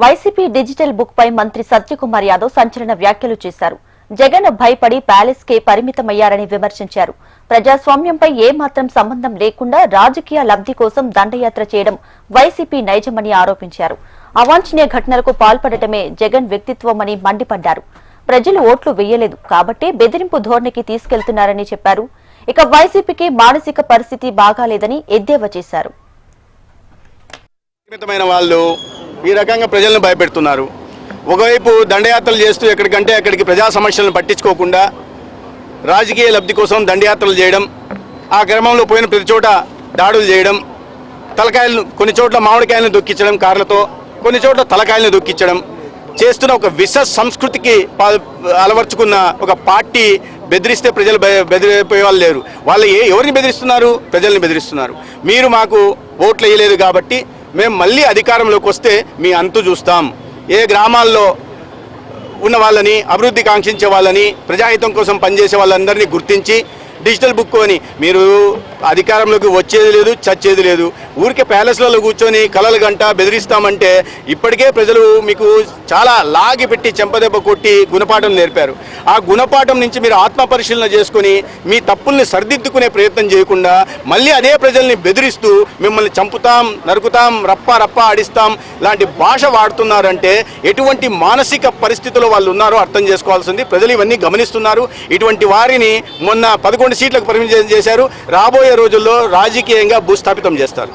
YCP digital book పై మంత్రి సత్యకుమార్ యాదవ్ సంచలన వ్యాఖ్యలు చేశారు. జగన్ భయపడి ప్యాలెస్ కే పరిమితమయ్యారని విమర్శించారు. ప్రజాస్వామ్యంపై ఏమాత్రం సంబంధం లేకుండా రాజకీయ లబ్ధి కోసం దండయాత్ర చేయడం వైసీపీ నైజమని ఆరోపించారు. అవాంఛనీయ ఘటనలకు పాల్పడటమే జగన్ వ్యక్తిత్వమని మండిపడ్డారు. ప్రజలు ఓట్లు వేయలేదు కాబట్టి బెదిరింపు ధోరణికి తీసుకెళ్తున్నారని చెప్పారు. ఇక వైసీపీకి మానసిక పరిస్థితి బాగాలేదని ఎద్దేవా చేశారు. ఈ రకంగా ప్రజలను భయపెడుతున్నారు. ఒకవైపు దండయాత్రలు చేస్తూ ఎక్కడికంటే అక్కడికి ప్రజా సమస్యలను పట్టించుకోకుండా రాజకీయ లబ్ధి కోసం దండయాత్రలు చేయడం, ఆ క్రమంలో పోయిన ప్రతి చోట దాడులు చేయడం, తలకాయలను కొన్ని చోట్ల మామిడికాయలను దొక్కించడం, కార్లతో కొన్ని చోట్ల తలకాయలను దొక్కించడం చేస్తున్న ఒక విష సంస్కృతికి అలవర్చుకున్న ఒక పార్టీ బెదిరిస్తే ప్రజలు బెదిరిపోయే వాళ్ళు లేరు. వాళ్ళు ఎవరిని బెదిరిస్తున్నారు? ప్రజల్ని బెదిరిస్తున్నారు. మీరు మాకు ఓట్లు వేయలేదు కాబట్టి మేము మళ్ళీ అధికారంలోకి వస్తే మీ అంతు చూస్తాం. ఏ గ్రామాల్లో ఉన్న వాళ్ళని, అభివృద్ధి కాంక్షించే వాళ్ళని, ప్రజాహితం కోసం పనిచేసే వాళ్ళందరినీ గుర్తించి డిజిటల్ బుక్ అని మీరు అధికారంలోకి వచ్చేది లేదు, చచ్చేది లేదు. ఊరికే ప్యాలెస్లలో కూర్చొని కలలు గంట బెదిరిస్తామంటే ఇప్పటికే ప్రజలు మీకు చాలా లాగి పెట్టి చెంపదెబ్బ కొట్టి గుణపాఠం నేర్పారు. ఆ గుణపాఠం నుంచి మీరు ఆత్మపరిశీలన చేసుకొని మీ తప్పుల్ని సరిదిద్దుకునే ప్రయత్నం చేయకుండా మళ్ళీ అదే ప్రజల్ని బెదిరిస్తూ మిమ్మల్ని చంపుతాం, నరుకుతాం, రప్ప ఆడిస్తాం లాంటి భాష వాడుతున్నారంటే ఎటువంటి మానసిక పరిస్థితుల్లో వాళ్ళు ఉన్నారో అర్థం చేసుకోవాల్సింది. ప్రజలు ఇవన్నీ గమనిస్తున్నారు. ఇటువంటి వారిని మొన్న 11 సీట్లకు పరిమితం చేశారు. రాబోయే రోజుల్లో రాజకీయంగా భూస్థాపితం చేస్తారు.